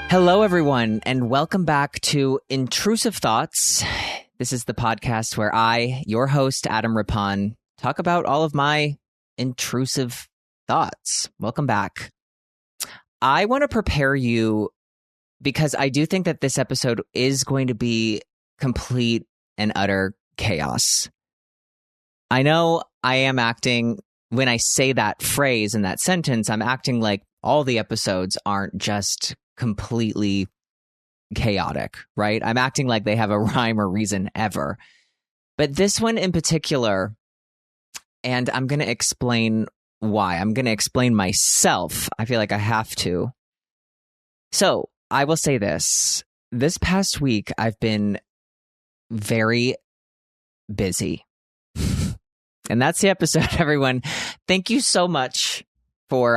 Hello, everyone, and welcome back to Intrusive Thoughts. This is the podcast where I, your host, Adam Rippon, talk about all of my intrusive thoughts. Welcome back. I want to prepare you because I do think that this episode is going to be complete and utter chaos. I know I am acting, when I say that phrase in that sentence, I'm acting like all the episodes aren't just completely chaotic, right? I'm acting like they have a rhyme or reason ever. But this one in particular, and I'm going to explain why. I'm going to explain myself. I feel like I have to. So I will say this. This past week, I've been very busy. And that's the episode, everyone. Thank you so much for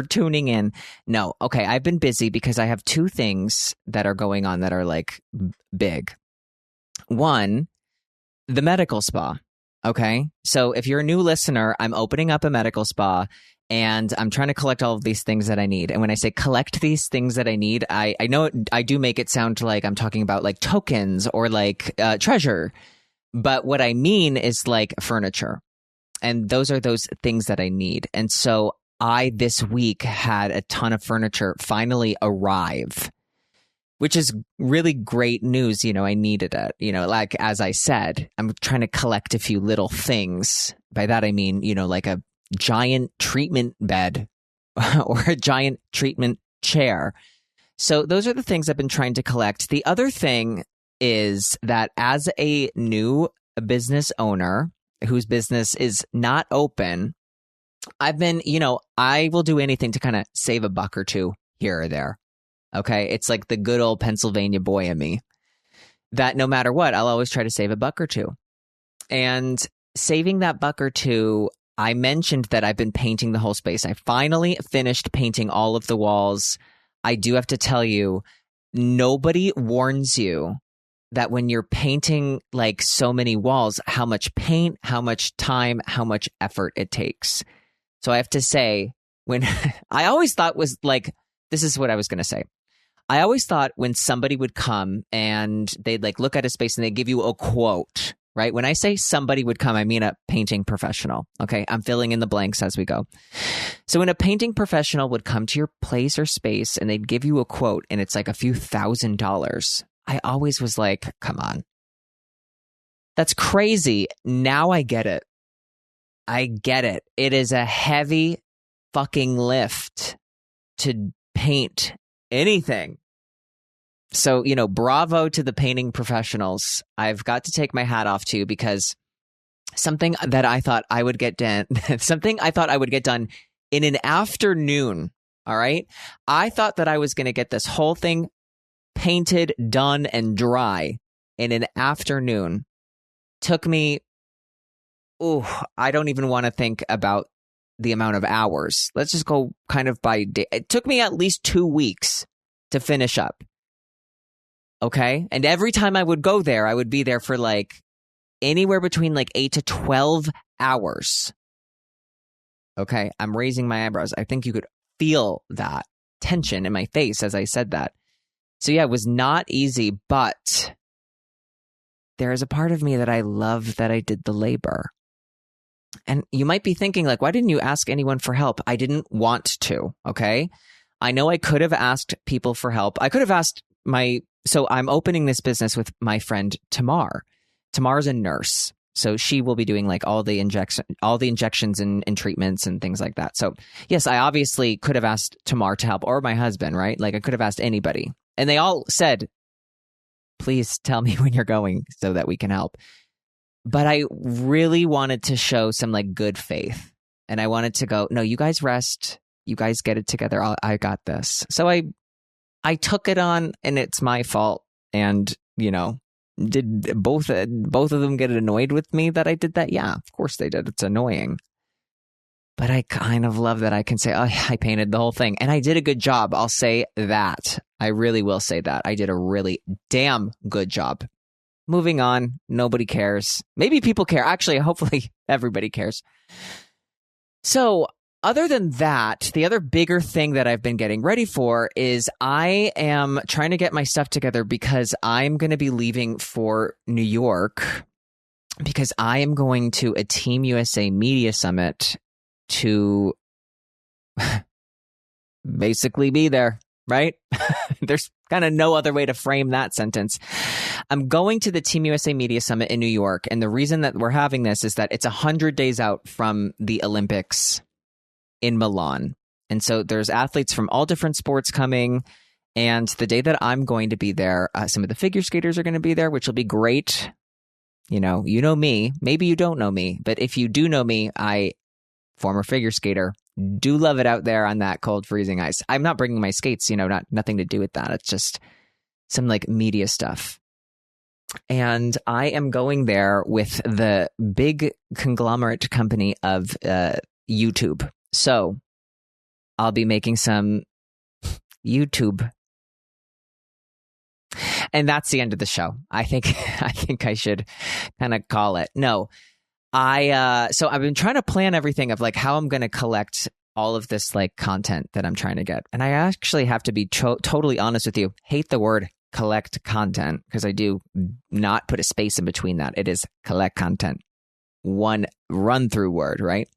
tuning in. No, okay, I've been busy because I have two things that are going on that are like big. One, the medical spa. Okay, so if you're a new listener, I'm opening up a medical spa and I'm trying to collect all of these things that I need. And when I say collect these things that I need, I know I do make it sound like I'm talking about like tokens or like treasure. But what I mean is like furniture. And those are those things that I need. And so I, this week, had a ton of furniture finally arrive, which is really great news. You know, I needed it. You know, like, as I said, I'm trying to collect a few little things. By that, I mean, you know, like a giant treatment bed or a giant treatment chair. So those are the things I've been trying to collect. The other thing is that as a new business owner whose business is not open, I've been, you know, I will do anything to kind of save a buck or two here or there. Okay. It's like the good old Pennsylvania boy in me that no matter what, I'll always try to save a buck or two. And saving that buck or two, I mentioned that I've been painting the whole space. I finally finished painting all of the walls. I do have to tell you, nobody warns you that when you're painting like so many walls, how much paint, how much time, how much effort it takes. So I have to say, when I always thought was like, this is what I was going to say. I always thought when somebody would come and they'd like look at a space and they give you a quote, right? When I say somebody would come, I mean a painting professional. Okay. I'm filling in the blanks as we go. So when a painting professional would come to your place or space and they'd give you a quote and it's like a few $1,000s, I always was like, come on. That's crazy. Now I get it. I get it. It is a heavy fucking lift to paint anything. So, you know, bravo to the painting professionals. I've got to take my hat off to, because something that I thought I would get done, in an afternoon. All right. I thought that I was going to get this whole thing painted, done, and dry in an afternoon. Took me, I don't even want to think about the amount of hours. Let's just go kind of by day. It took me at least 2 weeks to finish up. Okay. And every time I would go there, I would be there for like anywhere between like 8 to 12 hours. Okay. I'm raising my eyebrows. I think you could feel that tension in my face as I said that. So yeah, it was not easy, but there is a part of me that I love that I did the labor. And you might be thinking, like, why didn't you ask anyone for help? I didn't want to, okay? I know I could have asked people for help. I could have asked so I'm opening this business with my friend Tamar. Tamar's a nurse. So she will be doing like all the injections and treatments and things like that. So yes, I obviously could have asked Tamar to help, or my husband, right? Like I could have asked anybody. And they all said, please tell me when you're going so that we can help. But I really wanted to show some like good faith. And I wanted to go, no, you guys rest. You guys get it together. I got this. So I took it on, and it's my fault. And, you know, did both of them get annoyed with me that I did that? Yeah, of course they did. It's annoying. But I kind of love that I can say, oh, I painted the whole thing. And I did a good job. I'll say that. I really will say that. I did a really damn good job. Moving on. Nobody cares. Maybe people care. Actually, hopefully everybody cares. So other than that, the other bigger thing that I've been getting ready for is I am trying to get my stuff together because I'm going to be leaving for New York because I am going to a Team USA Media Summit to basically be there, right? There's kind of no other way to frame that sentence. I'm going to the Team USA Media Summit in New York, and the reason that we're having this is that it's 100 days out from the Olympics in Milan. And so there's athletes from all different sports coming, and the day that I'm going to be there, some of the figure skaters are going to be there, which will be great. You know me, maybe you don't know me, but if you do know me, former figure skater, do love it out there on that cold freezing ice. I'm not bringing my skates, nothing to do with that. It's just some like media stuff. And I am going there with the big conglomerate company of YouTube. So I'll be making some YouTube. And that's the end of the show. I think I should kind of call it. No. So I've been trying to plan everything of like how I'm going to collect all of this like content that I'm trying to get. And I actually have to be totally honest with you. Hate the word collect content because I do not put a space in between that. It is collect content. One run through word, right?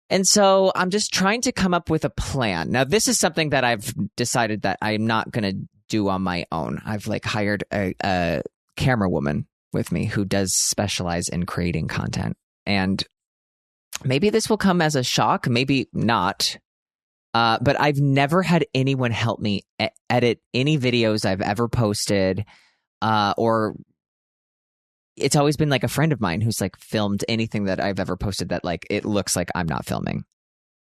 And so I'm just trying to come up with a plan. Now, this is something that I've decided that I'm not going to do on my own. I've like hired a camera woman with me who does specialize in creating content. And maybe this will come as a shock, maybe not. But I've never had anyone help me edit any videos I've ever posted, or it's always been like a friend of mine who's like filmed anything that I've ever posted that like it looks like I'm not filming.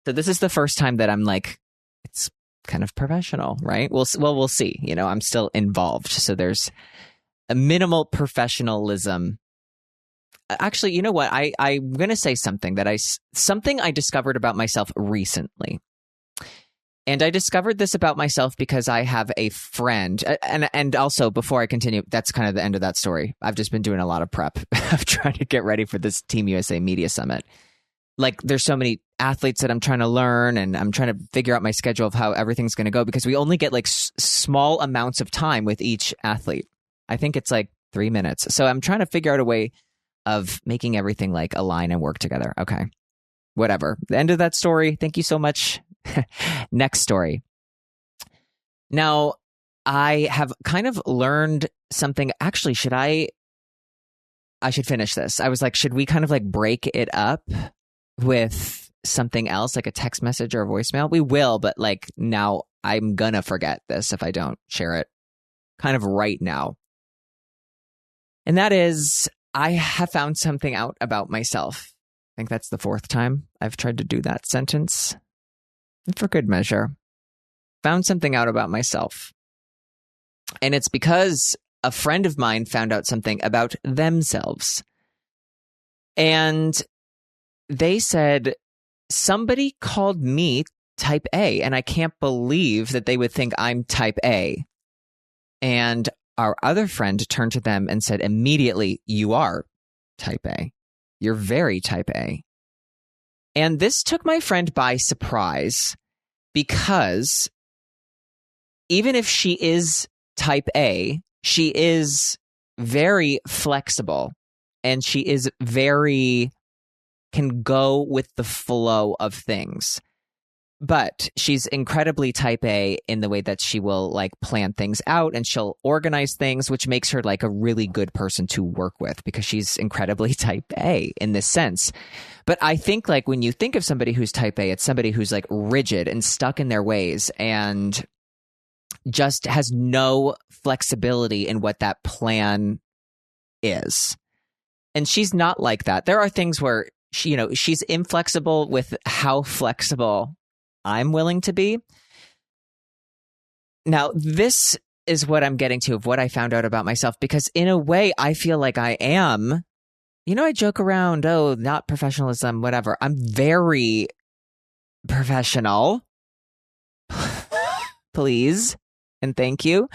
So this is the first time that I'm like, it's kind of professional, right? We'll see. I'm still involved. So there's a minimal professionalism. Actually, you know what? I'm going to say something something I discovered about myself recently. And I discovered this about myself because I have a friend. And also, before I continue, that's kind of the end of that story. I've just been doing a lot of prep of trying to get ready for this Team USA Media Summit. Like, there's so many athletes that I'm trying to learn, and I'm trying to figure out my schedule of how everything's going to go because we only get like small amounts of time with each athlete. I think it's like 3 minutes. So I'm trying to figure out a way of making everything like align and work together. Okay, whatever. The end of that story. Thank you so much. Next story. Now, I have kind of learned something. Actually, I should finish this. I was like, should we kind of like break it up with something else, like a text message or a voicemail? We will, but like now I'm gonna forget this if I don't share it kind of right now. And that is, I have found something out about myself. I think that's the 4th time I've tried to do that sentence. And for good measure. Found something out about myself. And it's because a friend of mine found out something about themselves. And they said, somebody called me type A, and I can't believe that they would think I'm type A. And our other friend turned to them and said immediately, you are type A. You're very type A. And this took my friend by surprise because even if she is type A, she is very flexible and she is can go with the flow of things. But she's incredibly type A in the way that she will like plan things out and she'll organize things, which makes her like a really good person to work with because she's incredibly type A in this sense. But I think like when you think of somebody who's type A, it's somebody who's like rigid and stuck in their ways and just has no flexibility in what that plan is. And she's not like that. There are things where she's inflexible with how flexible I'm willing to be. Now, this is what I'm getting to of what I found out about myself, because in a way, I feel like I am, I joke around, not professionalism, whatever. I'm very professional. Please. And thank you.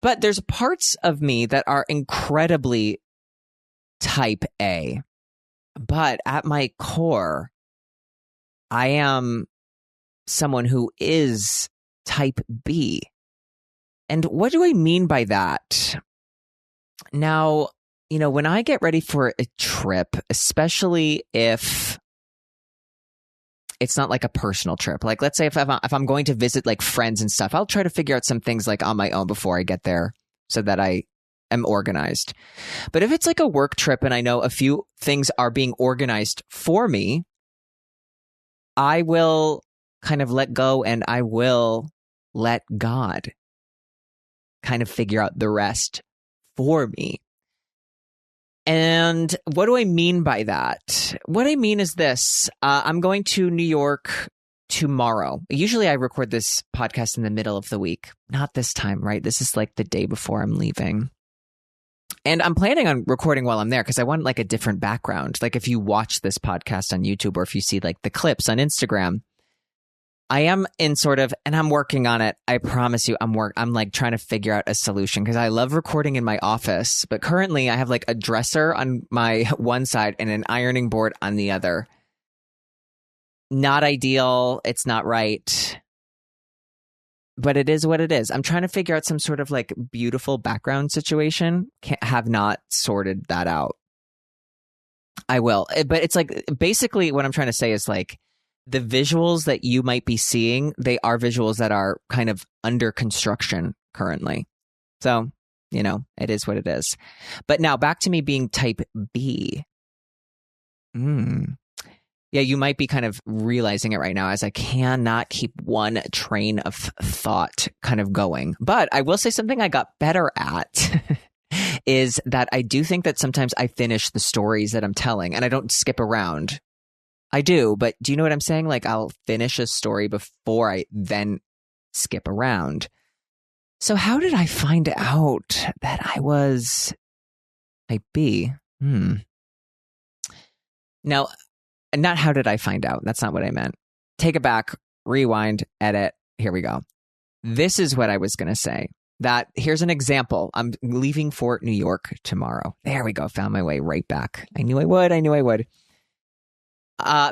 But there's parts of me that are incredibly type A. But at my core, I am someone who is type B. And what do I mean by that? Now, when I get ready for a trip, especially if it's not like a personal trip, like let's say if I'm going to visit like friends and stuff, I'll try to figure out some things like on my own before I get there so that I am organized. But if it's like a work trip and I know a few things are being organized for me, I will kind of let go and I will let God kind of figure out the rest for me. And what do I mean by that? What I mean is this. I'm going to New York tomorrow. Usually I record this podcast in the middle of the week. Not this time, right? This is like the day before I'm leaving. And I'm planning on recording while I'm there because I want like a different background. Like if you watch this podcast on YouTube or if you see like the clips on Instagram, I am in sort of, and I'm working on it. I promise you, I'm like trying to figure out a solution because I love recording in my office. But currently I have like a dresser on my one side and an ironing board on the other. Not ideal. It's not right. But it is what it is. I'm trying to figure out some sort of like beautiful background situation. Have not sorted that out. I will. But it's like basically what I'm trying to say is like the visuals that you might be seeing, they are visuals that are kind of under construction currently. So, it is what it is. But now back to me being type B. Yeah, you might be kind of realizing it right now as I cannot keep one train of thought kind of going. But I will say something I got better at is that I do think that sometimes I finish the stories that I'm telling and I don't skip around. I do, but do you know what I'm saying? Like I'll finish a story before I then skip around. So how did I find out that I was type B? Now, not how did I find out? That's not what I meant. Take it back, rewind, edit. Here we go. This is what I was going to say. Here's an example. I'm leaving for New York tomorrow. There we go. Found my way right back. I knew I would.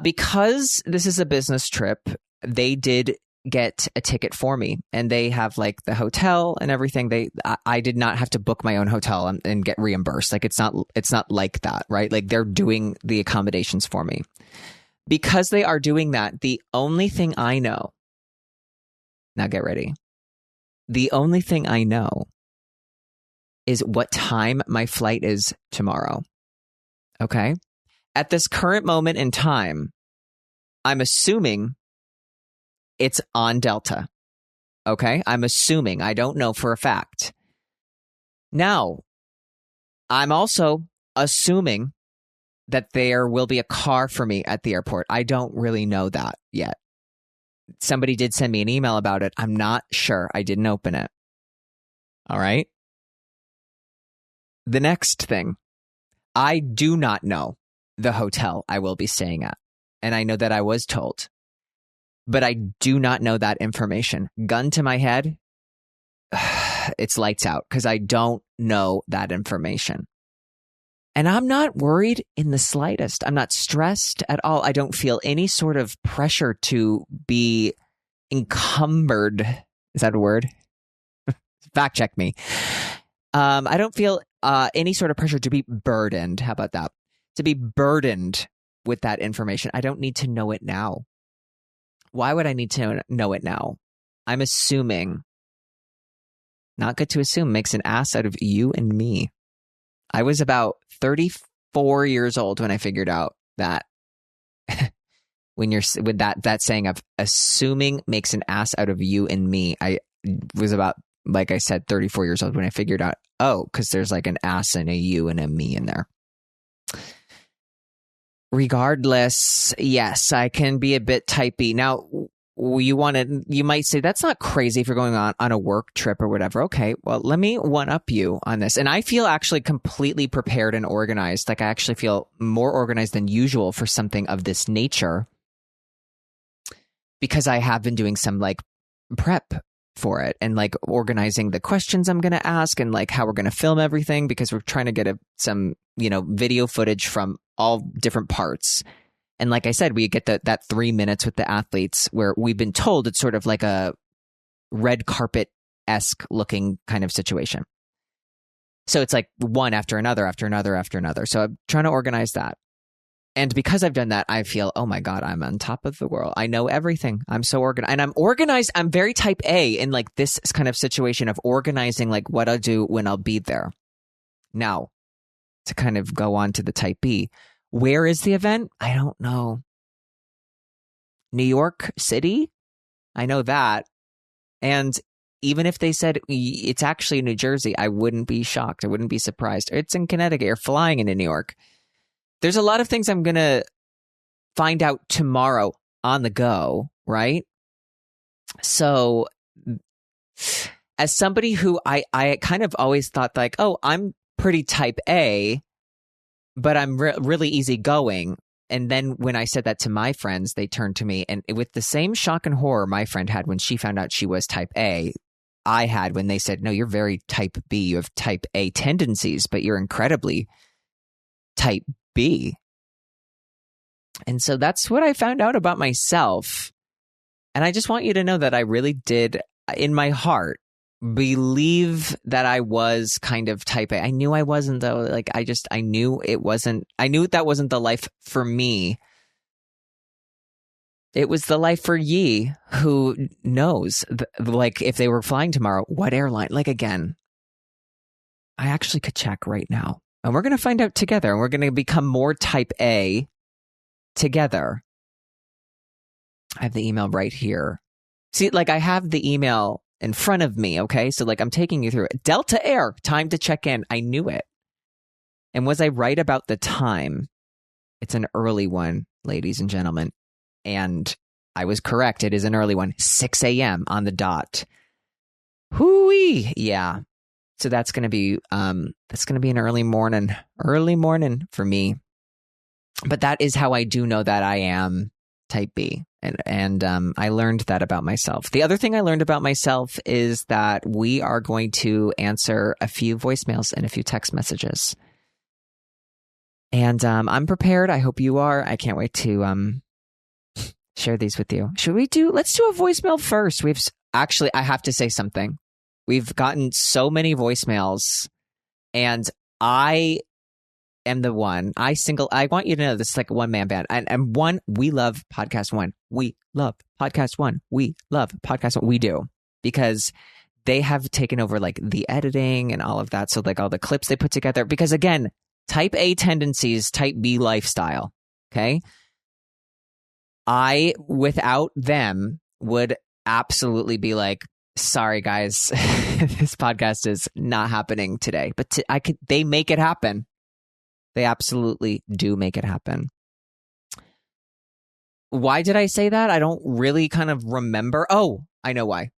Because this is a business trip, they did get a ticket for me and they have like the hotel and everything. I did not have to book my own hotel and get reimbursed. Like it's not like that, right? Like they're doing the accommodations for me. Because they are doing that, the only thing I know, now get ready. The only thing I know is what time my flight is tomorrow. Okay? At this current moment in time, I'm assuming it's on Delta. Okay? I'm assuming. I don't know for a fact. Now, I'm also assuming that there will be a car for me at the airport. I don't really know that yet. Somebody did send me an email about it. I'm not sure. I didn't open it. All right? The next thing. I do not know the hotel I will be staying at. And I know that I was told. But I do not know that information. Gun to my head, it's lights out because I don't know that information. And I'm not worried in the slightest. I'm not stressed at all. I don't feel any sort of pressure to be encumbered. Is that a word? Fact check me. I don't feel any sort of pressure to be burdened. How about that? To be burdened with that information. I don't need to know it now. Why would I need to know it now? I'm assuming. Not good to assume makes an ass out of you and me. I was about 34 years old when I figured out that with that saying of assuming makes an ass out of you and me. I was about, like I said, 34 years old when I figured out, because there's like an ass and a you and a me in there. Regardless, yes, I can be a bit type B. Now, you might say that's not crazy if you're going on a work trip or whatever. Okay, well, let me one up you on this. And I feel actually completely prepared and organized. Like I actually feel more organized than usual for something of this nature because I have been doing some like prep for it and like organizing the questions I'm going to ask and like how we're going to film everything because we're trying to get some video footage from all different parts. And like I said, we get that 3 minutes with the athletes where we've been told it's sort of like a red carpet-esque looking kind of situation. So it's like one after another, after another, after another. So I'm trying to organize that. And because I've done that, I feel, oh my God, I'm on top of the world. I know everything. I'm so organized. And I'm organized. I'm very type A in like this kind of situation of organizing like what I'll do when I'll be there. Now, to kind of go on to the type B, where is the event? I don't know. New York City? I know that. And even if they said it's actually New Jersey, I wouldn't be shocked. I wouldn't be surprised. It's in Connecticut. You're flying into New York. There's a lot of things I'm going to find out tomorrow on the go, right? So as somebody who I kind of always thought like, oh, I'm pretty type A, but I'm really easygoing. And then when I said that to my friends, they turned to me and with the same shock and horror my friend had when she found out she was type A, I had when they said, no, you're very type B. You have type A tendencies, but you're incredibly type B. And so that's what I found out about myself. And I just want you to know that I really did, in my heart, believe that I was kind of type A. I knew I wasn't, though. Like, I knew it wasn't, I knew that wasn't the life for me. It was the life for ye who knows, like, if they were flying tomorrow, what airline? Like, again, I actually could check right now. And we're going to find out together. And we're going to become more type A together. I have the email right here. See, like, I have the email in front of me, okay? So, like, I'm taking you through it. Delta Air, time to check in. I knew it. And was I right about the time? It's an early one, ladies and gentlemen. And I was correct. It is an early one. 6 a.m. on the dot. Hoo-wee. Yeah. So that's going to be an early morning for me. But that is how I do know that I am type B. And I learned that about myself. The other thing I learned about myself is that we are going to answer a few voicemails and a few text messages. And I'm prepared. I hope you are. I can't wait to share these with you. Let's do a voicemail first. I have to say something. We've gotten so many voicemails, and I am the one. I want you to know this is like a one-man band. And one, we love Podcast One. We love Podcast One. We love Podcast One. We do. Because they have taken over like the editing and all of that. So like all the clips they put together. Because again, type A tendencies, type B lifestyle. Okay. I, without them, would absolutely be like, sorry guys, this podcast is not happening today. But they make it happen. They absolutely do make it happen. Why did I say that? I don't really kind of remember. Oh, I know why.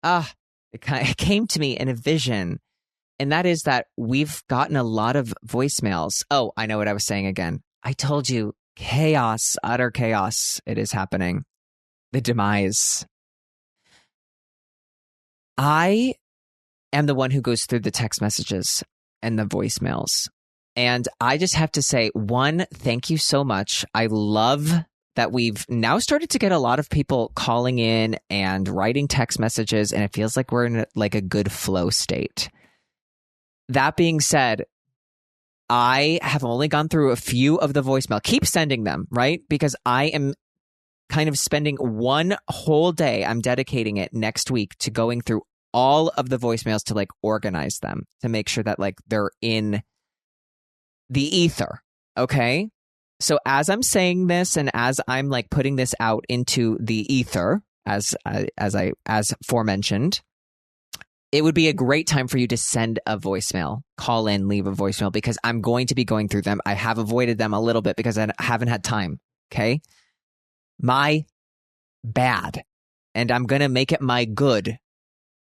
It came to me in a vision. And that is that we've gotten a lot of voicemails. Oh, I know what I was saying again. I told you, chaos, utter chaos. It is happening. The demise. I am the one who goes through the text messages and the voicemails. And I just have to say, one, thank you so much. I love that we've now started to get a lot of people calling in and writing text messages, and it feels like we're in like a good flow state. That being said, I have only gone through a few of the voicemail. Keep sending them, right? Because I am kind of spending one whole day, I'm dedicating it next week to going through all of the voicemails to like organize them, to make sure that like they're in the ether. Okay. So as I'm saying this and as I'm like putting this out into the ether, as aforementioned, it would be a great time for you to send a voicemail, call in, leave a voicemail, because I'm going to be going through them. I have avoided them a little bit because I haven't had time. Okay. My bad. And I'm going to make it my good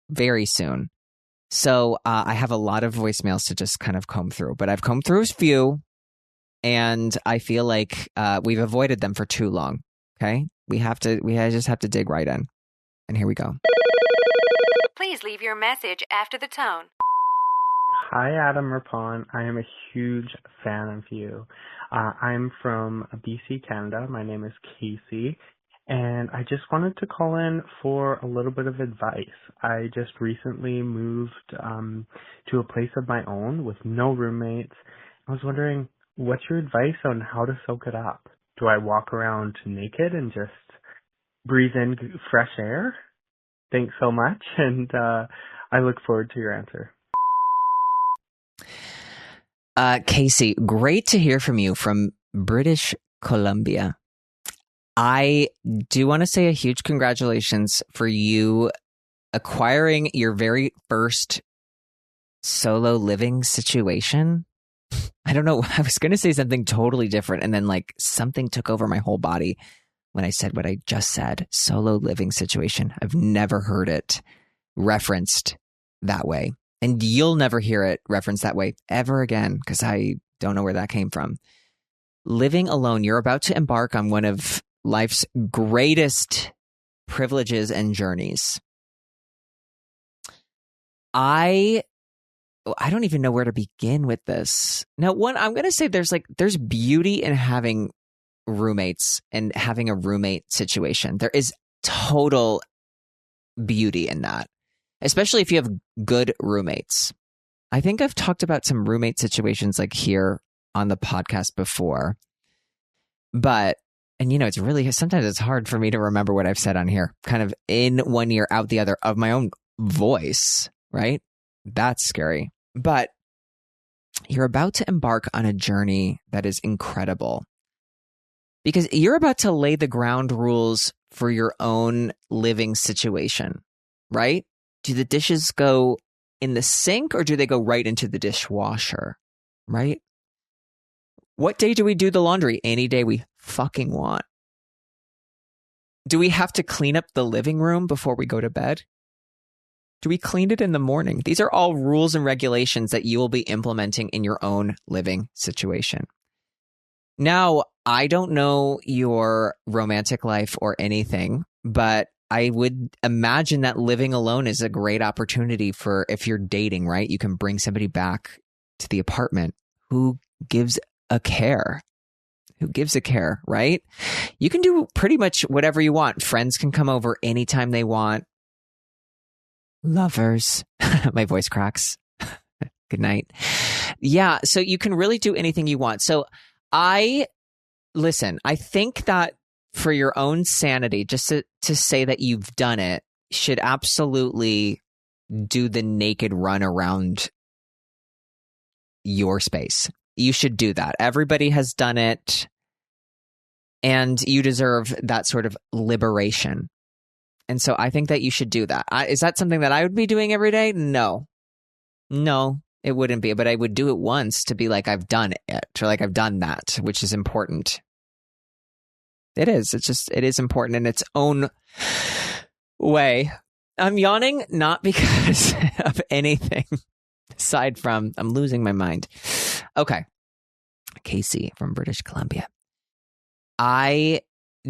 very soon. So I have a lot of voicemails to just kind of comb through, but I've combed through a few, and I feel like we've avoided them for too long. Okay, we just have to dig right in, and here we go. Please leave your message after the tone. Hi, Adam Rippon. I am a huge fan of you. I'm from BC, Canada. My name is Casey, and I just wanted to call in for a little bit of advice. I just recently moved to a place of my own with no roommates. I was wondering, what's your advice on how to soak it up? Do I walk around naked and just breathe in fresh air? Thanks so much, and I look forward to your answer. Casey, great to hear from you from British Columbia. I do want to say a huge congratulations for you acquiring your very first solo living situation. I don't know. I was going to say something totally different, and then like something took over my whole body when I said what I just said. Solo living situation. I've never heard it referenced that way. And you'll never hear it referenced that way ever again, because I don't know where that came from. Living alone, you're about to embark on one of life's greatest privileges and journeys. I don't even know where to begin with this. Now, I'm going to say there's beauty in having roommates and having a roommate situation. There is total beauty in that, especially if you have good roommates. I think I've talked about some roommate situations like here on the podcast before, and you know, sometimes it's hard for me to remember what I've said on here, kind of in one ear, out the other of my own voice, right? That's scary. But you're about to embark on a journey that is incredible because you're about to lay the ground rules for your own living situation, right? Do the dishes go in the sink or do they go right into the dishwasher, right? What day do we do the laundry? Any day we fucking want. Do we have to clean up the living room before we go to bed? Do we clean it in the morning? These are all rules and regulations that you will be implementing in your own living situation. Now, I don't know your romantic life or anything, but I would imagine that living alone is a great opportunity for if you're dating, right? You can bring somebody back to the apartment who gives a care. Who gives a care, right? You can do pretty much whatever you want. Friends can come over anytime they want. Lovers. My voice cracks. Good night. Yeah, so you can really do anything you want. So I think that for your own sanity, just to say that you've done it, should absolutely do the naked run around your space. You should do that. Everybody has done it, and you deserve that sort of liberation. And so I think that you should do that. Is that something that I would be doing every day? No, it wouldn't be. But I would do it once to be like, I've done it, or like I've done that, which is important. It is. It is important in its own way. I'm yawning not because of anything aside from I'm losing my mind. Okay. Casey from British Columbia. I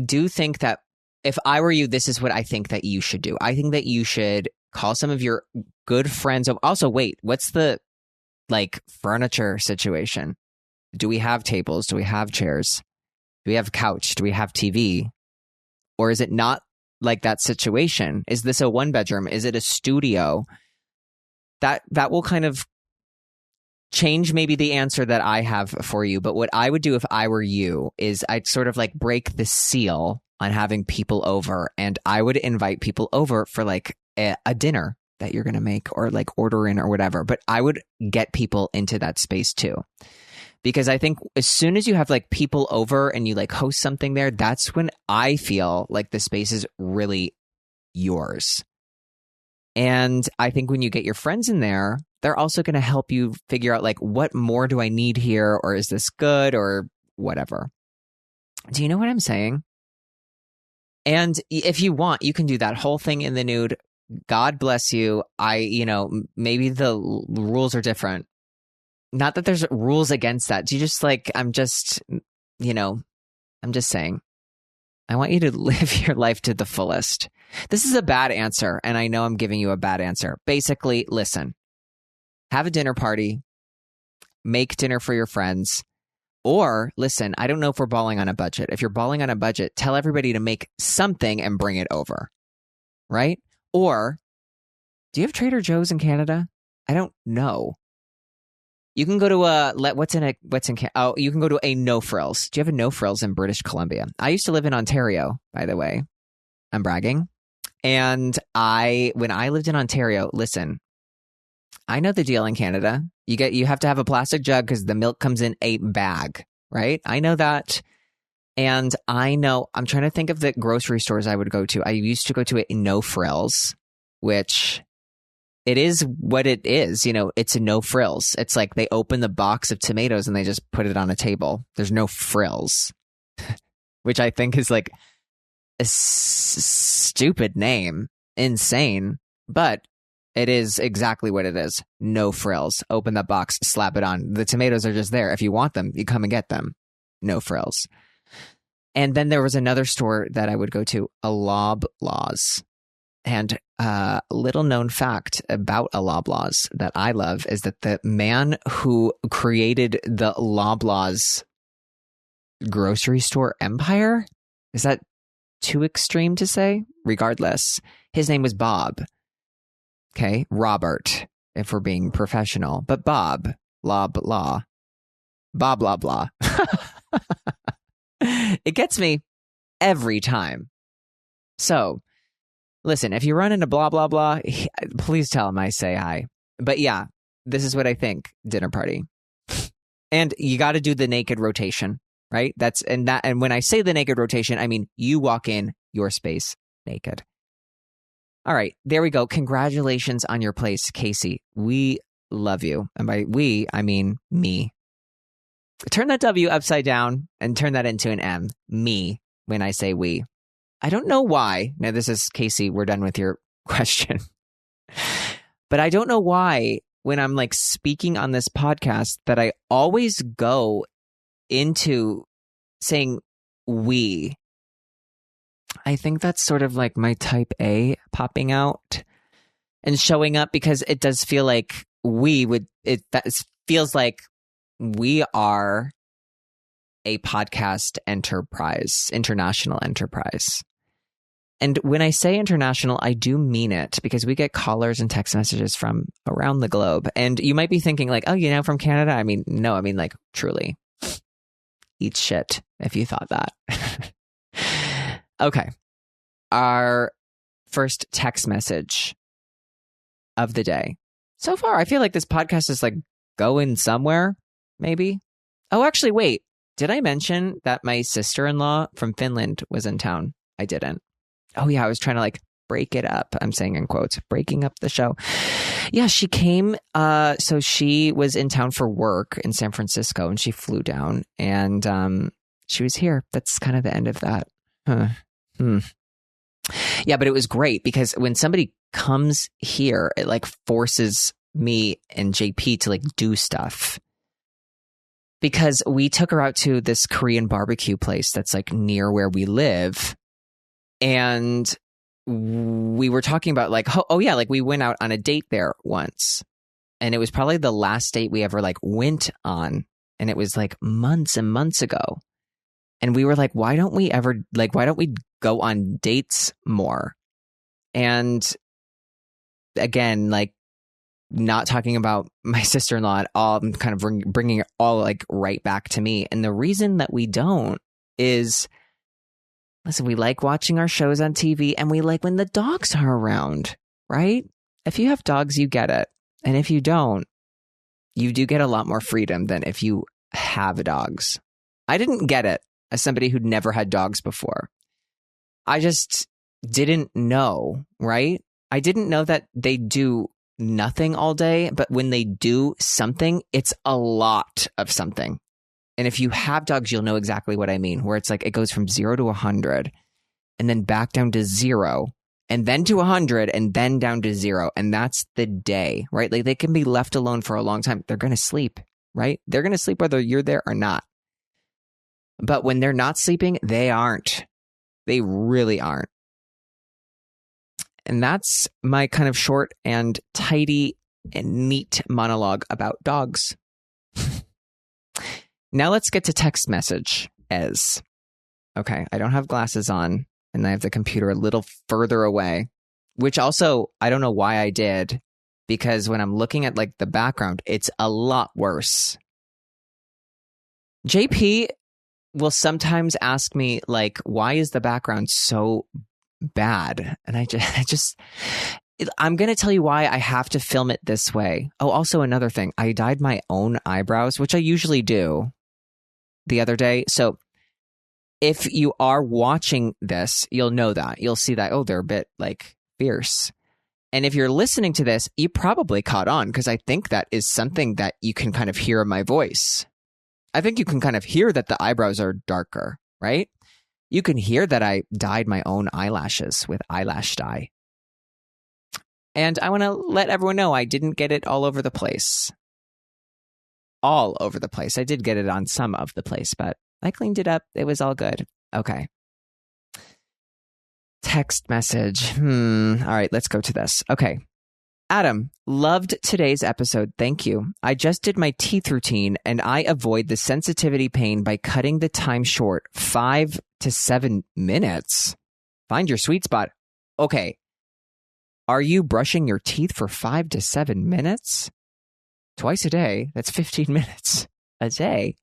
do think that if I were you, this is what I think that you should do. I think that you should call some of your good friends. Also, wait, what's the furniture situation? Do we have tables? Do we have chairs? Do we have a couch? Do we have TV? Or is it not like that situation? Is this a one bedroom? Is it a studio? That will kind of change maybe the answer that I have for you. But what I would do if I were you is I'd sort of break the seal on having people over, and I would invite people over for a dinner that you're going to make or order in or whatever. But I would get people into that space too. Because I think as soon as you have people over and you host something there, that's when I feel like the space is really yours. And I think when you get your friends in there, they're also going to help you figure out what more do I need here, or is this good, or whatever. Do you know what I'm saying? And if you want, you can do that whole thing in the nude. God bless you. Maybe the rules are different. Not that there's rules against that. Do you just I'm just saying, I want you to live your life to the fullest. This is a bad answer, and I know I'm giving you a bad answer. Basically, listen, have a dinner party, make dinner for your friends, Or listen, I don't know if we're balling on a budget. If you're balling on a budget, tell everybody to make something and bring it over, right? Or do you have Trader Joe's in Canada? I don't know. You can go to you can go to a No Frills. Do you have a No Frills in British Columbia? I used to live in Ontario, by the way. I'm bragging. And when I lived in Ontario, listen, I know the deal in Canada. You have to have a plastic jug because the milk comes in a bag, right? I know that. And I'm trying to think of the grocery stores I would go to. I used to go to a No Frills, which it is what it is. It's a No Frills. It's like they open the box of tomatoes and they just put it on a table. There's no frills, which I think is like a stupid name, insane, but it is exactly what it is. No frills. Open the box, slap it on. The tomatoes are just there. If you want them, you come and get them. No frills. And then there was another store that I would go to, a Loblaws. And a little known fact about a Loblaws that I love is that the man who created the Loblaws grocery store empire, is that too extreme to say? Regardless, his name was Bob. Okay, Robert, if we're being professional. But Bob, blah, blah, blah, blah, blah. It gets me every time. So, listen, if you run into blah, blah, blah, please tell him I say hi. But yeah, this is what I think, dinner party. And you got to do the naked rotation, right? And when I say the naked rotation, I mean you walk in your space naked. All right, there we go. Congratulations on your place, Casey. We love you. And by we, I mean me. Turn that W upside down and turn that into an M. Me, when I say we. I don't know why. Now, this is Casey. We're done with your question. But I don't know why when I'm like speaking on this podcast that I always go into saying we. I think that's sort of like my type A popping out and showing up because it does feel like feels like we are a podcast enterprise, international enterprise. And when I say international, I do mean it because we get callers and text messages from around the globe. And you might be thinking like, oh, from Canada? I mean, no, I mean like truly. Eat shit if you thought that. Okay. Our first text message of the day. So far, I feel like this podcast is like going somewhere, maybe. Oh, actually, wait. Did I mention that my sister-in-law from Finland was in town? I didn't. Oh, yeah. I was trying to like break it up. I'm saying in quotes, breaking up the show. Yeah, she came. So she was in town for work in San Francisco and she flew down and she was here. That's kind of the end of that. Yeah, but it was great because when somebody comes here, it like forces me and JP to like do stuff. Because we took her out to this Korean barbecue place that's like near where we live. And we were talking about like, oh yeah, like we went out on a date there once. And it was probably the last date we ever like went on. And it was like months and months ago. And we were like, why don't we go on dates more? And again, like not talking about my sister-in-law at all, I'm kind of bringing it all like right back to me. And the reason that we don't is, listen, we like watching our shows on TV and we like when the dogs are around, right? If you have dogs, you get it. And if you don't, you do get a lot more freedom than if you have dogs. I didn't get it as somebody who'd never had dogs before. I just didn't know, right? I didn't know that they do nothing all day, but when they do something, it's a lot of something. And if you have dogs, you'll know exactly what I mean, where it's like it goes from 0 to 100 and then back down to 0 and then to 100 and then down to 0. And that's the day, right? Like they can be left alone for a long time. They're going to sleep, right? They're going to sleep whether you're there or not. But when they're not sleeping, they aren't. They really aren't. And that's my kind of short and tidy and neat monologue about dogs. Now let's get to text message as. Okay, I don't have glasses on and I have the computer a little further away, which also, I don't know why I did, because when I'm looking at like the background, it's a lot worse. JP will sometimes ask me like, why is the background so bad? And I'm going to tell you why I have to film it this way. Oh, also another thing, I dyed my own eyebrows, which I usually do, the other day. So if you are watching this, you'll know that. You'll see that, oh, they're a bit like fierce. And if you're listening to this, you probably caught on, because I think that is something that you can kind of hear in my voice. I think you can kind of hear that the eyebrows are darker, right? You can hear that I dyed my own eyelashes with eyelash dye. And I want to let everyone know I didn't get it all over the place. All over the place. I did get it on some of the place, but I cleaned it up. It was all good. Okay. Text message. All right, let's go to this. Okay. Adam, loved today's episode. Thank you. I just did my teeth routine and I avoid the sensitivity pain by cutting the time short, 5 to 7 minutes. Find your sweet spot. Okay. Are you brushing your teeth for 5 to 7 minutes? Twice a day. That's 15 minutes a day.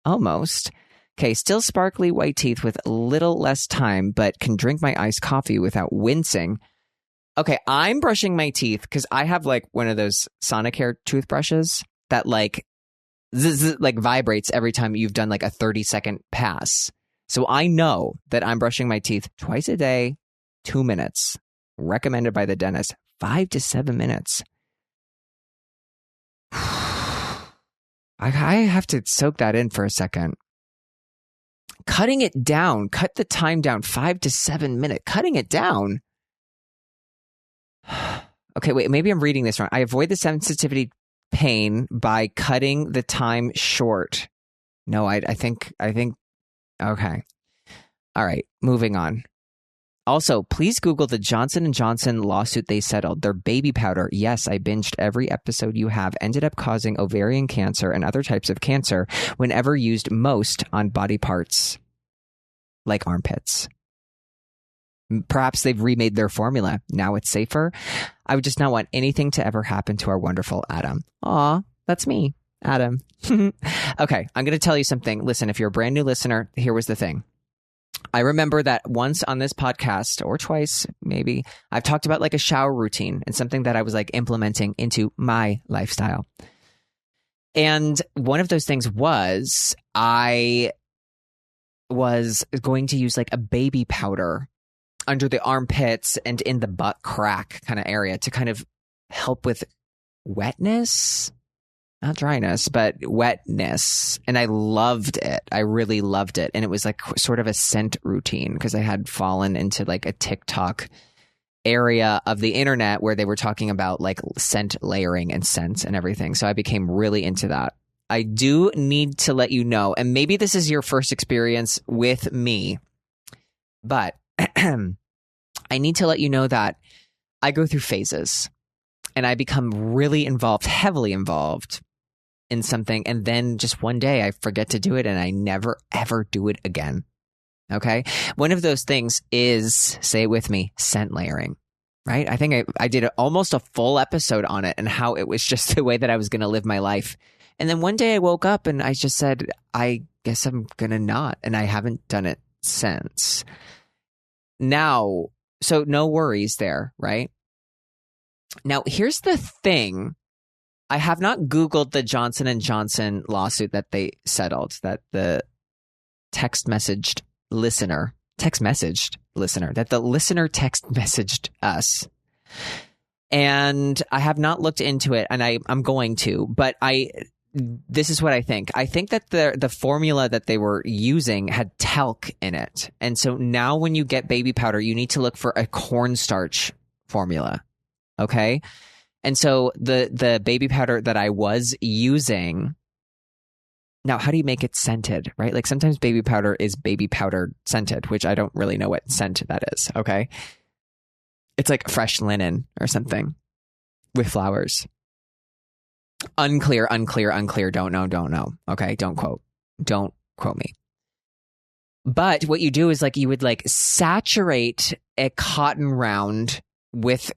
Almost. Okay, still sparkly white teeth with a little less time, but can drink my iced coffee without wincing. Okay, I'm brushing my teeth because I have like one of those Sonicare toothbrushes that like like vibrates every time you've done like a 30-second pass. So I know that I'm brushing my teeth twice a day, 2 minutes. Recommended by the dentist, 5 to 7 minutes. I have to soak that in for a second. Cutting it down, cut the time down, 5 to 7 minutes. Cutting it down. Okay, wait, maybe I'm reading this wrong. I avoid the sensitivity pain by cutting the time short. No, I think, okay. All right, moving on. Also, please Google the Johnson & Johnson lawsuit they settled. Their baby powder, yes, I binged every episode you have, ended up causing ovarian cancer and other types of cancer whenever used most on body parts, like armpits. Perhaps they've remade their formula. Now it's safer. I would just not want anything to ever happen to our wonderful Adam. Aw, that's me, Adam. Okay, I'm going to tell you something. Listen, if you're a brand new listener, here was the thing. I remember that once on this podcast, or twice maybe, I've talked about like a shower routine and something that I was like implementing into my lifestyle. And one of those things was I was going to use like a baby powder under the armpits and in the butt crack kind of area to kind of help with wetness. Not dryness, but wetness. And I loved it. I really loved it. And it was like sort of a scent routine because I had fallen into like a TikTok area of the internet where they were talking about like scent layering and scents and everything. So I became really into that. I do need to let you know, and maybe this is your first experience with me, but I need to let you know that I go through phases and I become really involved, heavily involved in something, and then just one day I forget to do it and I never ever do it again. Okay? One of those things is, say it with me, scent layering, right? I think I did almost a full episode on it and how it was just the way that I was going to live my life. And then one day I woke up and I just said, I guess I'm going to not. And I haven't done it since. Now, so no worries there, right? Now, here's the thing. I have not Googled the Johnson & Johnson lawsuit that they settled, that the text messaged listener, that the listener text messaged us. And I have not looked into it, and I'm going to, but this is what I think. I think that the formula that they were using had talc in it. And so now when you get baby powder, you need to look for a cornstarch formula. Okay? And so the baby powder that I was using, now how do you make it scented, right? Like sometimes baby powder is baby powder scented, which I don't really know what scent that is, okay? It's like fresh linen or something with flowers. Unclear, don't know. Okay, don't quote. Don't quote me. But what you do is like you would like saturate a cotton round with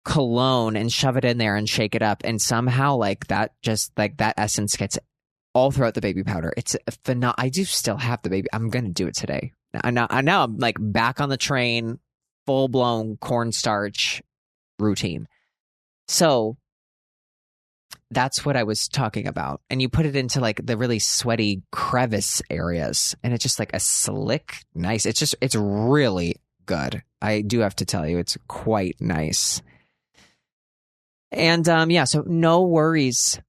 cologne and shove it in there and shake it up. And somehow like that just like that essence gets all throughout the baby powder. It's phenomenal. I do still have the baby. I'm going to do it today. Now I'm like back on the train, full blown cornstarch routine. So that's what I was talking about. And you put it into like the really sweaty crevice areas and it's just like a slick, nice. It's really good. I do have to tell you, it's quite nice. And so no worries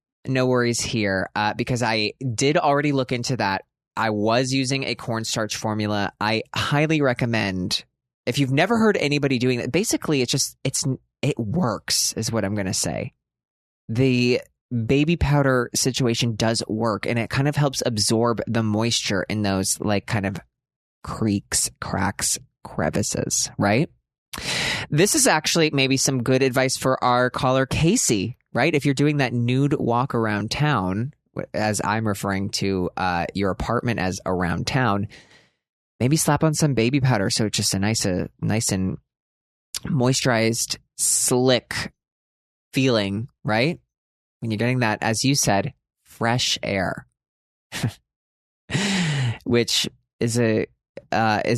here because I did already look into that. I was using a cornstarch formula. I highly recommend, if you've never heard anybody doing that, basically it works is what I'm going to say. The baby powder situation does work and it kind of helps absorb the moisture in those like kind of creaks, cracks, crevices, right? This is actually maybe some good advice for our caller, Casey, right? If you're doing that nude walk around town, as I'm referring to your apartment as around town, maybe slap on some baby powder so it's just a nice and moisturized, slick feeling, right? When you're getting that, as you said, fresh air, which is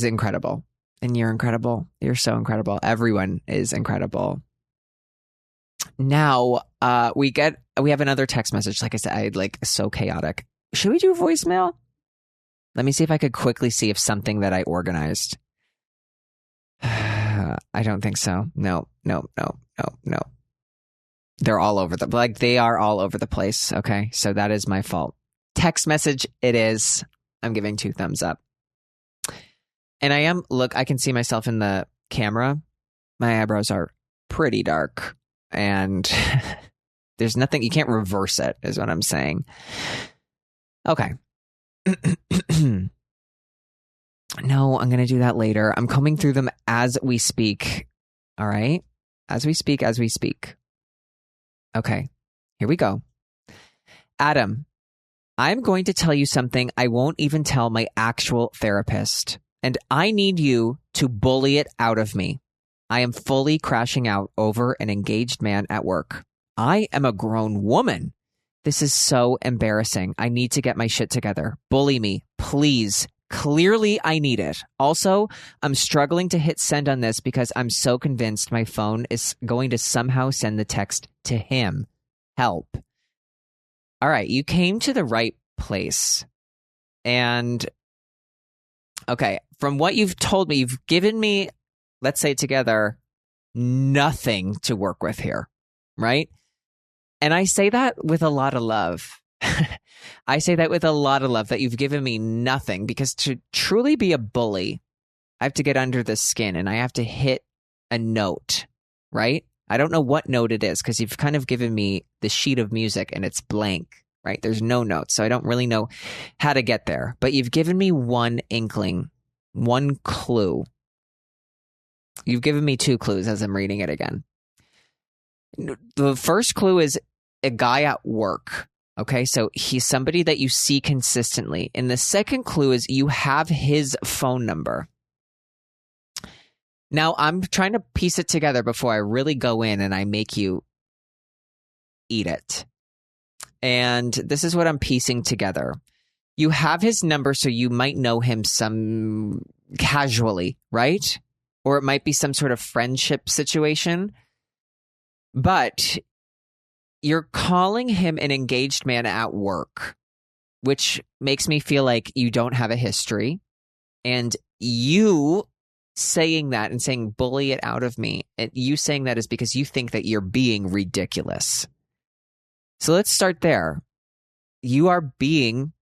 incredible. And you're incredible. You're so incredible. Everyone is incredible. Now, we have another text message. Like I said, so chaotic. Should we do voicemail? Let me see if I could quickly see if something that I organized. I don't think so. No. They're all over they are all over the place. Okay. So that is my fault. Text message. It is. I'm giving 2 thumbs up. And I can see myself in the camera. My eyebrows are pretty dark and there's nothing, you can't reverse it is what I'm saying. Okay. No, I'm going to do that later. I'm combing through them as we speak. All right. As we speak. Okay. Here we go. Adam, I'm going to tell you something I won't even tell my actual therapist. And I need you to bully it out of me. I am fully crashing out over an engaged man at work. I am a grown woman. This is so embarrassing. I need to get my shit together. Bully me, please. Clearly, I need it. Also, I'm struggling to hit send on this because I'm so convinced my phone is going to somehow send the text to him. Help. All right, you came to the right place. And okay, from what you've told me, you've given me, let's say together, nothing to work with here, right? And I say that with a lot of love. I say that with a lot of love, that you've given me nothing, because to truly be a bully, I have to get under the skin and I have to hit a note, right? I don't know what note it is because you've kind of given me the sheet of music and it's blank, right? There's no notes, so I don't really know how to get there. But you've given me one inkling, one clue. You've given me 2 clues as I'm reading it again. The first clue is a guy at work. Okay, so he's somebody that you see consistently. And the second clue is you have his phone number. Now, I'm trying to piece it together before I really go in and I make you eat it. And this is what I'm piecing together. You have his number, so you might know him some casually, right? Or it might be some sort of friendship situation. But you're calling him an engaged man at work, which makes me feel like you don't have a history. And you saying that and saying, bully it out of me, and you saying that is because you think that you're being ridiculous. So let's start there. You are being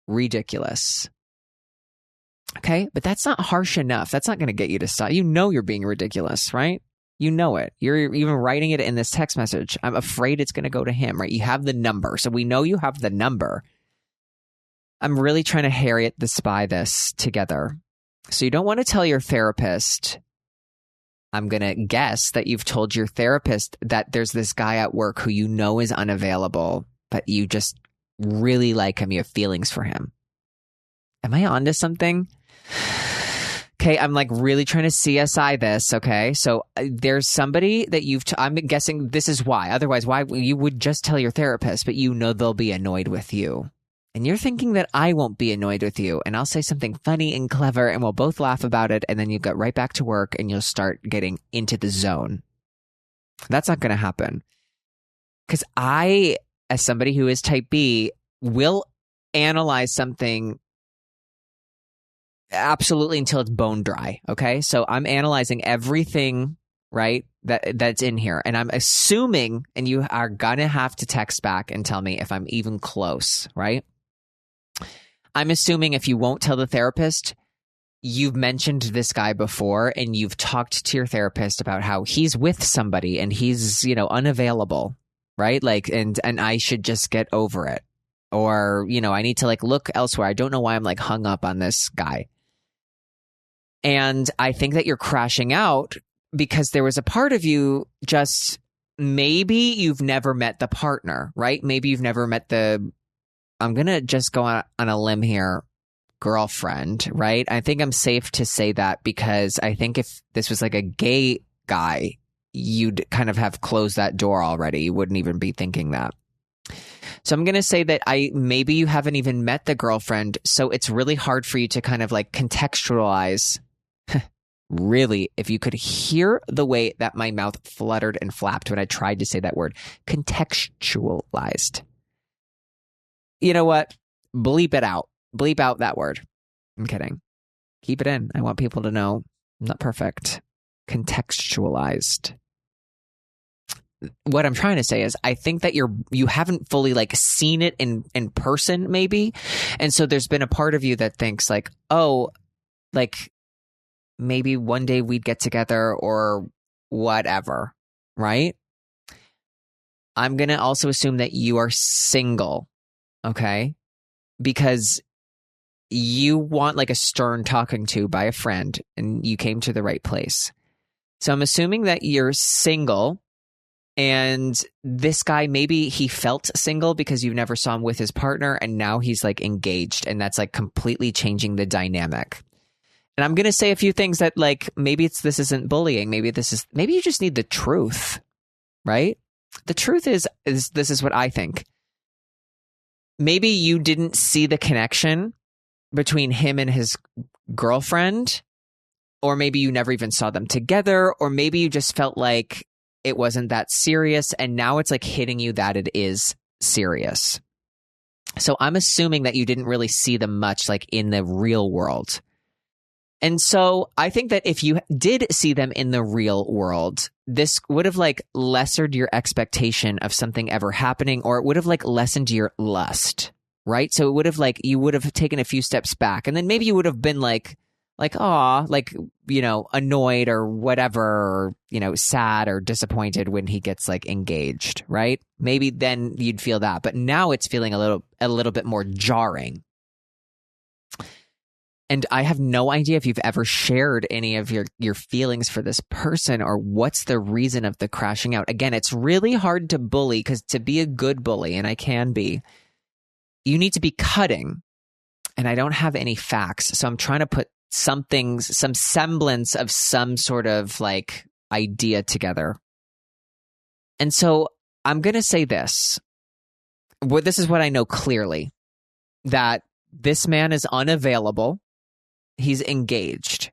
ridiculous. Okay, but that's not harsh enough. That's not going to get you to stop. You know you're being ridiculous, right? You know it. You're even writing it in this text message. I'm afraid it's going to go to him, right? You have the number. So we know you have the number. I'm really trying to Harriet the Spy this together. So you don't want to tell your therapist. I'm going to guess that you've told your therapist that there's this guy at work who you know is unavailable, but you just really like him. You have feelings for him. Am I onto something? Okay, I'm like really trying to CSI this, okay? So there's somebody that I'm guessing this is why. Otherwise, why you would just tell your therapist, but you know they'll be annoyed with you. And you're thinking that I won't be annoyed with you, and I'll say something funny and clever, and we'll both laugh about it, and then you get right back to work, and you'll start getting into the zone. That's not going to happen. Because I, as somebody who is type B, will analyze something absolutely until it's bone dry. Okay. So I'm analyzing everything, right, that's in here. And I'm assuming, and you are going to have to text back and tell me if I'm even close, right? I'm assuming if you won't tell the therapist, you've mentioned this guy before and you've talked to your therapist about how he's with somebody and he's, unavailable, right? Like, and I should just get over it. Or, I need to like look elsewhere. I don't know why I'm like hung up on this guy. And I think that you're crashing out because there was a part of you just maybe you've never met the partner, right? Maybe you've never met I'm going to just go on a limb here, girlfriend, right? I think I'm safe to say that because I think if this was like a gay guy, you'd kind of have closed that door already. You wouldn't even be thinking that. So I'm going to say that maybe you haven't even met the girlfriend. So it's really hard for you to kind of like contextualize. Really, if you could hear the way that my mouth fluttered and flapped when I tried to say that word, contextualized. You know what? Bleep it out. Bleep out that word. I'm kidding. Keep it in. I want people to know I'm not perfect. Contextualized. What I'm trying to say is I think that you haven't fully like seen it in person maybe. And so there's been a part of you that thinks like, oh, like maybe one day we'd get together or whatever, right? I'm going to also assume that you are single, okay? Because you want like a stern talking to by a friend and you came to the right place. So I'm assuming that you're single and this guy, maybe he felt single because you never saw him with his partner and now he's like engaged and that's like completely changing the dynamic. And I'm going to say a few things that like maybe this isn't bullying. Maybe you just need the truth, right? The truth is this is what I think. Maybe you didn't see the connection between him and his girlfriend, or maybe you never even saw them together, or maybe you just felt like it wasn't that serious and now it's like hitting you that it is serious. So I'm assuming that you didn't really see them much like in the real world. And so I think that if you did see them in the real world, this would have like lessened your expectation of something ever happening, or it would have like lessened your lust, right? So it would have like, you would have taken a few steps back and then maybe you would have been like, aw, like, annoyed or whatever, or, sad or disappointed when he gets like engaged, right? Maybe then you'd feel that, but now it's feeling a little bit more jarring. And I have no idea if you've ever shared any of your feelings for this person or what's the reason of the crashing out. Again, it's really hard to bully because to be a good bully, and I can be, you need to be cutting. And I don't have any facts. So I'm trying to put some semblance of some sort of like idea together. And so I'm going to say this. This is what I know clearly, that this man is unavailable. He's engaged.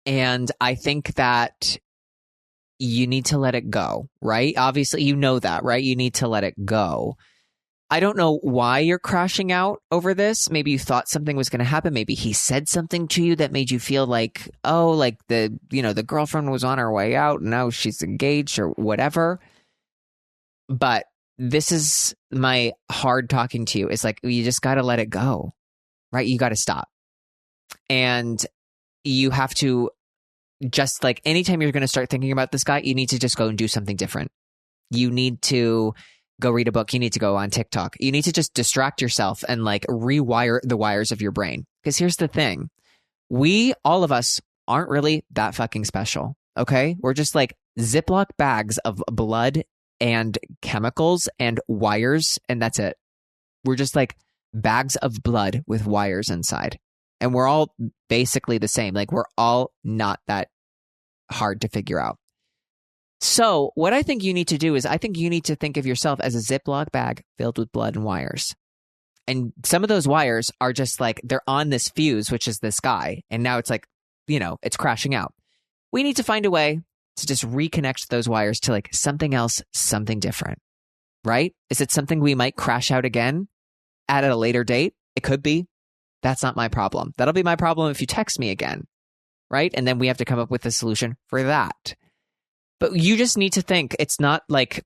And I think that you need to let it go, right? Obviously, you know that, right? You need to let it go. I don't know why you're crashing out over this. Maybe you thought something was going to happen. Maybe he said something to you that made you feel like, oh, like the girlfriend was on her way out. And now she's engaged or whatever. But this is my hard talking to you. It's like, you just got to let it go, right? You got to stop. And you have to just like anytime you're going to start thinking about this guy, you need to just go and do something different. You need to go read a book. You need to go on TikTok. You need to just distract yourself and like rewire the wires of your brain. Because here's the thing. All of us aren't really that fucking special. Okay. We're just like Ziploc bags of blood and chemicals and wires. And that's it. We're just like bags of blood with wires inside. And we're all basically the same. Like we're all not that hard to figure out. So what I think you need to do is I think you need to think of yourself as a Ziploc bag filled with blood and wires. And some of those wires are just like, they're on this fuse, which is this guy. And now it's like, it's crashing out. We need to find a way to just reconnect those wires to like something else, something different, right? Is it something we might crash out again at a later date? It could be. That's not my problem. That'll be my problem if you text me again, right? And then we have to come up with a solution for that. But you just need to think, it's not like,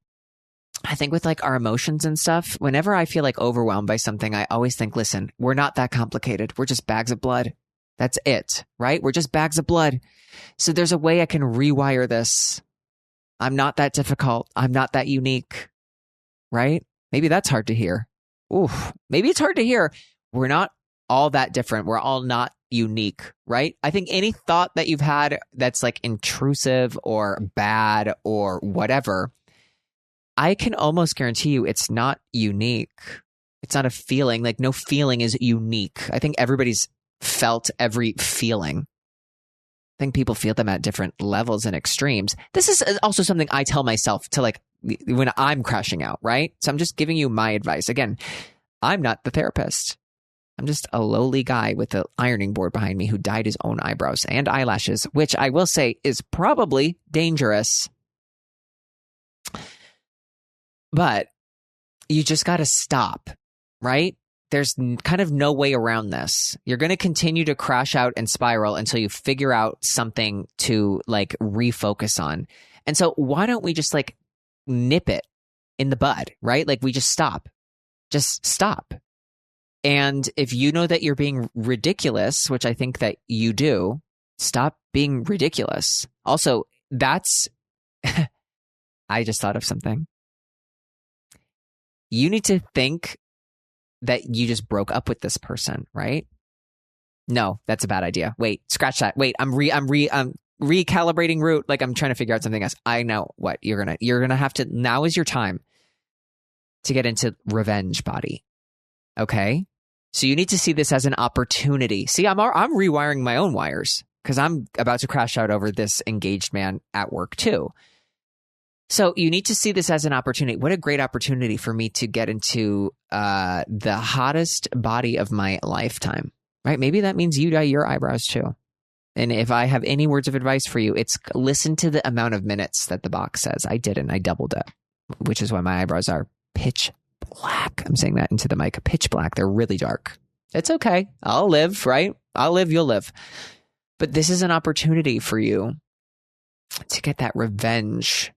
I think with like our emotions and stuff, whenever I feel like overwhelmed by something, I always think, listen, we're not that complicated. We're just bags of blood. That's it, right? We're just bags of blood. So there's a way I can rewire this. I'm not that difficult. I'm not that unique, right? Maybe that's hard to hear. Oof, maybe it's hard to hear. We're not all that different. We're all not unique, right? I think any thought that you've had that's like intrusive or bad or whatever, I can almost guarantee you it's not unique. It's not a feeling. Like no feeling is unique. I think everybody's felt every feeling. I think people feel them at different levels and extremes. This is also something I tell myself to like when I'm crashing out, right? So I'm just giving you my advice. Again, I'm not the therapist. I'm just a lowly guy with an ironing board behind me who dyed his own eyebrows and eyelashes, which I will say is probably dangerous. But you just got to stop, right? There's kind of no way around this. You're going to continue to crash out and spiral until you figure out something to like refocus on. And so why don't we just like nip it in the bud, right? Like we just stop. Just stop. And if you know that you're being ridiculous, which I think that you do, stop being ridiculous. Also, that's, I just thought of something. You need to think that you just broke up with this person, right? No, that's a bad idea. Wait, scratch that. Wait, I'm recalibrating route. Like I'm trying to figure out something else. I know what you're gonna have to. Now is your time to get into revenge body. Okay. So you need to see this as an opportunity. See, I'm rewiring my own wires because I'm about to crash out over this engaged man at work too. So you need to see this as an opportunity. What a great opportunity for me to get into the hottest body of my lifetime, right? Maybe that means you dye your eyebrows too. And if I have any words of advice for you, it's listen to the amount of minutes that the box says. I didn't. I doubled it, which is why my eyebrows are pitch black. I'm saying that into the mic. Pitch black. They're really dark. It's okay. I'll live, right? I'll live. You'll live. But this is an opportunity for you to get that revenge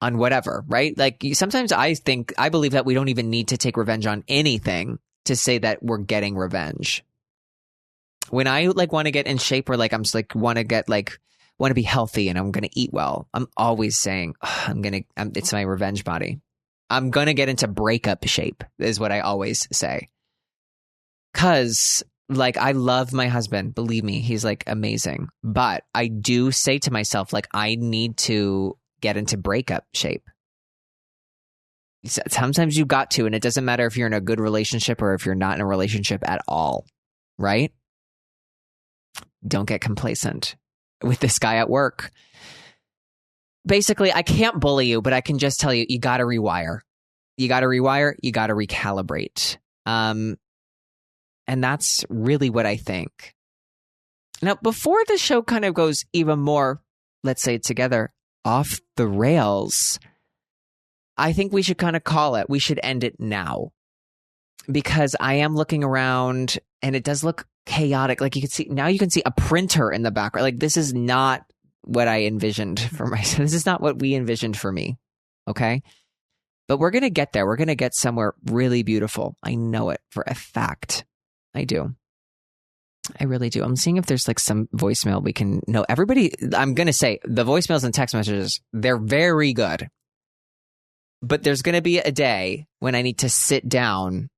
on whatever, right? Like sometimes I believe that we don't even need to take revenge on anything to say that we're getting revenge. When I like want to get in shape or like I'm just like want to be healthy and I'm going to eat well, I'm always saying it's my revenge body. I'm going to get into breakup shape is what I always say. 'Cause like I love my husband, believe me, he's like amazing. But I do say to myself, like I need to get into breakup shape. Sometimes you got to, and it doesn't matter if you're in a good relationship or if you're not in a relationship at all, right? Don't get complacent with this guy at work. Basically, I can't bully you, but I can just tell you, you got to rewire. You got to rewire. You got to recalibrate. And that's really what I think. Now, before the show kind of goes even more, let's say it together, off the rails, I think we should kind of call it. We should end it now. Because I am looking around and it does look chaotic. Like you can see a printer in the background. Like this is not what I envisioned for myself. This is not what we envisioned for me. Okay. But we're going to get there. We're going to get somewhere really beautiful. I know it for a fact. I do. I really do. I'm seeing if there's like some voicemail we can know. Everybody, I'm going to say the voicemails and text messages, they're very good. But there's going to be a day when I need to sit down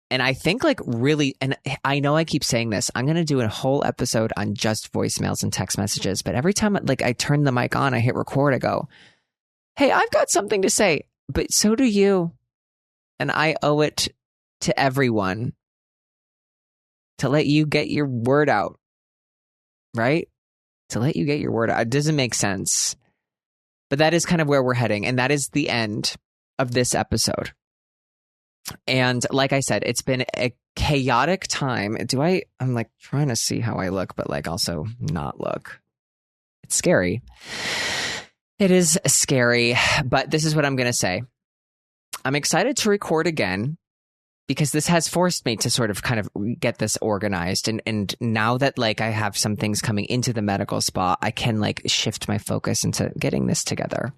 and I think like really, and I know I keep saying this, I'm going to do a whole episode on just voicemails and text messages. But every time like I turn the mic on, I hit record, I go, hey, I've got something to say, but so do you. and I owe it to everyone to let you get your word out, right? To let you get your word out. It doesn't make sense. But that is kind of where we're heading. And that is the end of this episode. And like I said, it's been a chaotic time. I'm like trying to see how I look, but like also not look. It's scary. It is scary, but this is what I'm going to say. I'm excited to record again because this has forced me to sort of kind of get this organized. And now that like I have some things coming into the medical spa, I can like shift my focus into getting this together.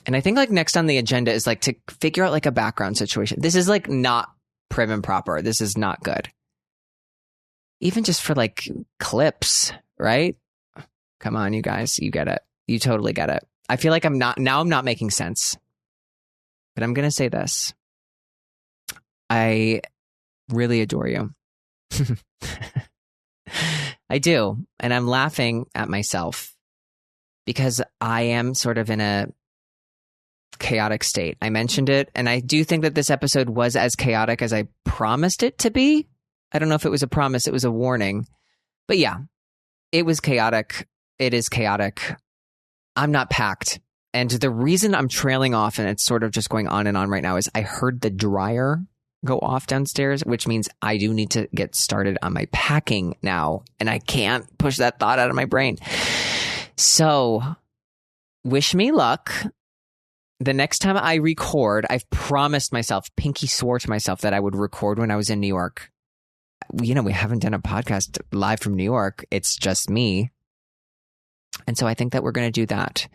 And I think like next on the agenda is like to figure out like a background situation. This is like not prim and proper. This is not good. Even just for like clips, right? Come on, you guys, you get it. You totally get it. I feel like I'm not making sense. But I'm going to say this. I really adore you. I do. And I'm laughing at myself because I am sort of in a chaotic state. I mentioned it, and I do think that this episode was as chaotic as I promised it to be. I don't know if it was a promise, it was a warning. But yeah, it was chaotic. It is chaotic. I'm not packed. And the reason I'm trailing off and it's sort of just going on and on right now is I heard the dryer go off downstairs, which means I do need to get started on my packing now. And I can't push that thought out of my brain. So wish me luck. The next time I record, I've promised myself, pinky swore to myself that I would record when I was in New York. You know, we haven't done a podcast live from New York. It's just me. And so I think that we're going to do that.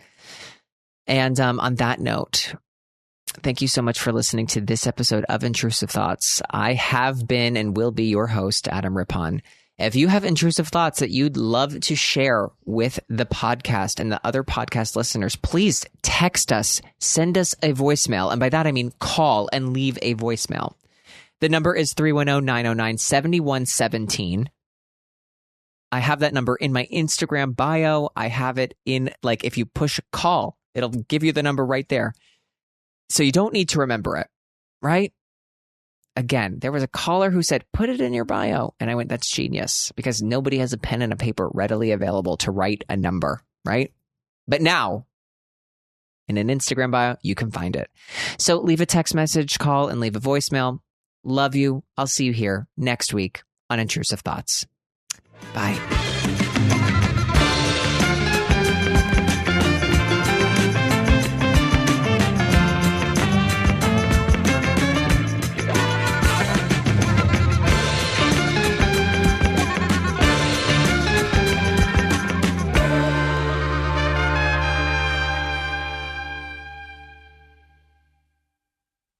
And on that note, thank you so much for listening to this episode of Intrusive Thoughts. I have been and will be your host, Adam Rippon. If you have intrusive thoughts that you'd love to share with the podcast and the other podcast listeners, please text us, send us a voicemail. And by that, I mean call and leave a voicemail. The number is 310-909-7117. I have that number in my Instagram bio. I have it in, like, if you push call, it'll give you the number right there. So you don't need to remember it, right? Again, there was a caller who said, put it in your bio. And I went, that's genius, because nobody has a pen and a paper readily available to write a number, right? But now, in an Instagram bio, you can find it. So leave a text message, call, and leave a voicemail. Love you. I'll see you here next week on Intrusive Thoughts. Bye.